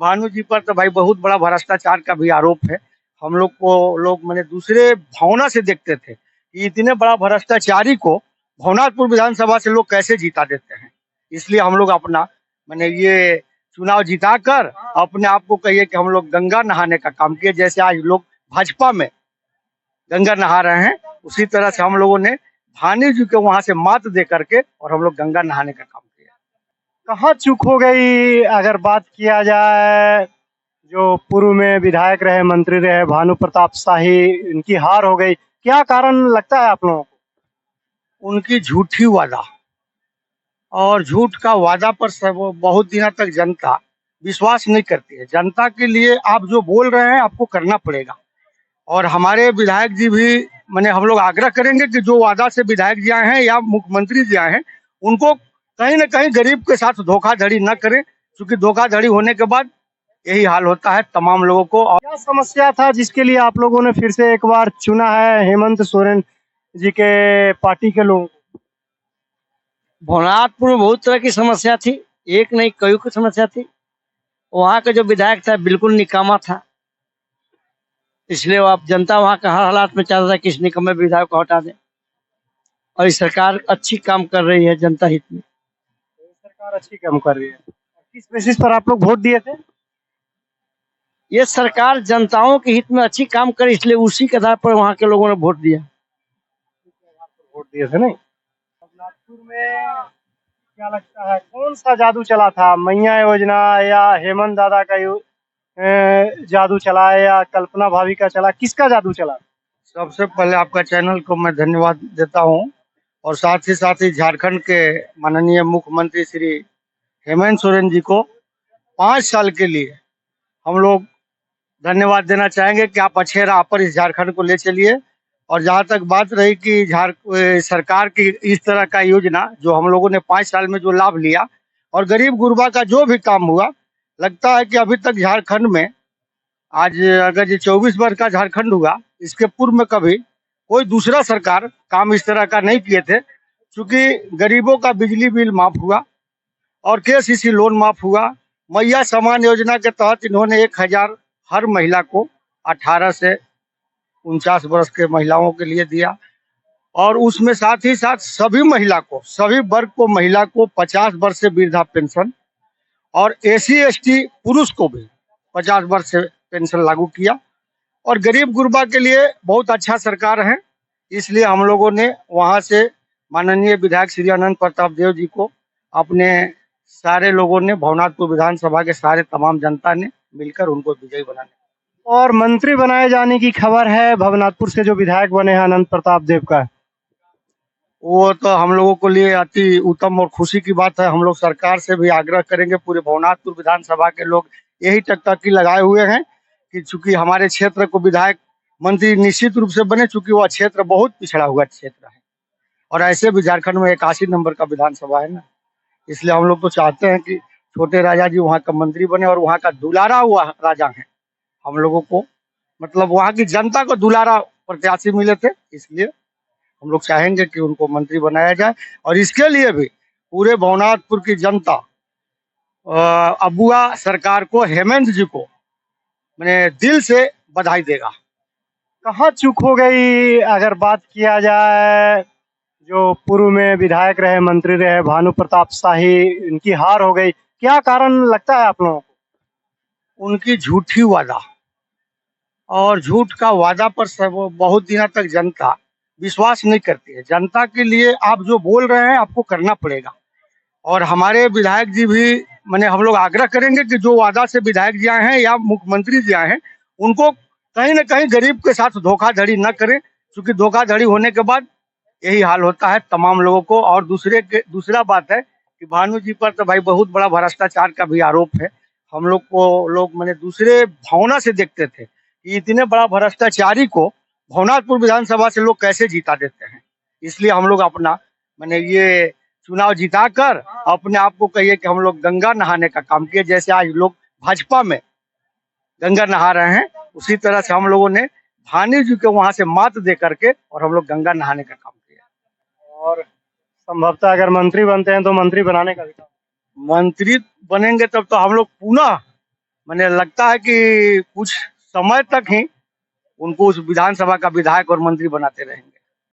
भानु जी पर तो भाई बहुत बड़ा भ्रष्टाचार का भी आरोप है। हम लोग को लोग मैंने दूसरे भावना से देखते थे कि इतने बड़ा भ्रष्टाचारी को भवनाथपुर विधानसभा से लोग कैसे जीता देते हैं। इसलिए हम लोग अपना मैंने ये चुनाव जिताकर अपने आप को कहिए कि हम लोग गंगा नहाने का काम किए। जैसे आज लोग भाजपा में गंगा नहा रहे हैं, उसी तरह से हम लोगों ने भानु जी को वहां से मात दे करके और हम लोग गंगा नहाने का काम किया। कहाँ चूक हो गई अगर बात किया जाए, जो पूर्व में विधायक रहे, मंत्री रहे, भानु प्रताप शाही, इनकी हार हो गई, क्या कारण लगता है आप लोगों को? उनकी झूठी वादा और झूठ का वादा पर सब बहुत दिनों तक जनता विश्वास नहीं करती है। जनता के लिए आप जो बोल रहे हैं आपको करना पड़ेगा। और हमारे विधायक जी भी मैंने हम लोग आग्रह करेंगे कि जो वादा से विधायक जी आए हैं या मुख्यमंत्री जी आए हैं, उनको कहीं ना कहीं गरीब के साथ धोखाधड़ी न करें, क्योंकि धोखाधड़ी होने के बाद यही हाल होता है तमाम लोगों को। और क्या समस्या था जिसके लिए आप लोगों ने फिर से एक बार चुना है हेमंत सोरेन जी के पार्टी के लोगों को? भवनाथपुर में बहुत तरह की समस्या थी, एक नहीं कई की समस्या थी। वहाँ का जो विधायक था बिल्कुल निकामा था, इसलिए आप जनता वहाँ का हर हालात में चाहता था कि इस निकम्मे विधायक को हटा दें। और इस सरकार अच्छी काम कर रही है जनता हित में। सरकार अच्छी काम कर रही है। किस बेसिस पर आप लोग वोट दिए थे? ये सरकार जनताओं के हित में अच्छी काम करे, इसलिए उसी के आधार पर वहाँ के लोगों ने वोट दिया। वोट दिए थे नहीं? नागपुर में क्या लगता है कौन सा जादू चला था? मैया योजना या हेमंत दादा का जादू चला है या कल्पना भाभी का चला, किसका जादू चला? सबसे पहले आपका चैनल को मैं धन्यवाद देता हूँ और साथ ही झारखंड के माननीय मुख्यमंत्री श्री हेमंत सोरेन जी को 5 साल के लिए हम लोग धन्यवाद देना चाहेंगे कि आप अच्छे राह पर इस झारखंड को ले चलिए। और जहाँ तक बात रही कि सरकार की इस तरह का योजना जो हम लोगों ने 5 साल में जो लाभ लिया और गरीब गुरबा का जो भी काम हुआ, लगता है कि अभी तक झारखंड में आज अगर ये 24 वर्ष का झारखंड हुआ, इसके पूर्व में कभी कोई दूसरा सरकार काम इस तरह का नहीं किए थे। क्योंकि गरीबों का बिजली बिल माफ हुआ और केसीसी लोन माफ हुआ। मैया सम्मान योजना के तहत इन्होंने 1000 हर महिला को 18 से 49 वर्ष के महिलाओं के लिए दिया। और उसमें साथ ही साथ सभी महिला को, सभी वर्ग को महिला को 50 वर्ष से वृद्धा पेंशन और एसी एसटी पुरुष को भी 50 वर्ष से पेंशन लागू किया। और गरीब गुरबा के लिए बहुत अच्छा सरकार है। इसलिए हम लोगों ने वहां से माननीय विधायक श्री अनंत प्रताप देव जी को अपने सारे लोगों ने, भवनाथपुर विधानसभा के सारे तमाम जनता ने मिलकर उनको विजयी बनाने। और मंत्री बनाए जाने की खबर है भवनाथपुर से जो विधायक बने हैं अनंत प्रताप देव का। वो तो हम लोगों के लिए अति उत्तम और खुशी की बात है। हम लोग सरकार से भी आग्रह करेंगे, पूरे भवनाथपुर विधानसभा के लोग यही टकटकी लगाए हुए हैं कि चूंकि हमारे क्षेत्र को विधायक मंत्री निश्चित रूप से बने, चूंकि वह क्षेत्र बहुत पिछड़ा हुआ क्षेत्र है और ऐसे भी झारखंड में 81 नंबर का विधानसभा है ना। इसलिए हम लोग तो चाहते हैं कि छोटे राजा जी वहाँ का मंत्री बने और वहाँ का दुलारा हुआ राजा है। हम लोगों को मतलब वहाँ की जनता को दुलारा प्रत्याशी मिले थे, इसलिए हम लोग चाहेंगे कि उनको मंत्री बनाया जाए। और इसके लिए भी पूरे भवनाथपुर की जनता अबुआ सरकार को, हेमंत जी को मैंने दिल से बधाई देगा। कहाँ चूक हो गई अगर बात किया जाए, जो पूर्व में विधायक रहे, मंत्री रहे, भानु प्रताप शाही, इनकी हार हो गई, क्या कारण लगता है आप लोगों को? उनकी झूठी वादा और झूठ का वादा पर सब बहुत दिनों तक जनता विश्वास नहीं करती है। जनता के लिए आप जो बोल रहे हैं आपको करना पड़ेगा। और हमारे विधायक जी भी मैंने हम लोग आग्रह करेंगे कि जो वादा से विधायक जी आए हैं या मुख्यमंत्री जी आए हैं, उनको कहीं ना कहीं गरीब के साथ धोखाधड़ी न करें, क्योंकि धोखाधड़ी होने के बाद यही हाल होता है तमाम लोगों को। और दूसरा बात है कि भानु जी पर तो भाई बहुत बड़ा भ्रष्टाचार का भी आरोप है। हम लोग को लोग मैंने दूसरे भावना से देखते थे कि इतने बड़ा भ्रष्टाचारी को भवनाथपुर विधानसभा से लोग कैसे जीता देते हैं। इसलिए हम लोग अपना मैंने ये चुनाव जिताकर अपने आप को कहिए कि हम लोग गंगा नहाने का काम किए। जैसे आज लोग भाजपा में गंगा नहा रहे हैं, उसी तरह से हम लोगों ने भानु जी को वहां से मात दे करके और हम लोग गंगा नहाने का काम किया। और संभवतः अगर मंत्री बनते हैं तो मंत्री बनाने का भी काम। मंत्री बनेंगे तब तो हम लोग पुनः मैंने लगता है कि कुछ समय तक ही उनको उस विधानसभा का विधायक और मंत्री बनाते रहेंगे।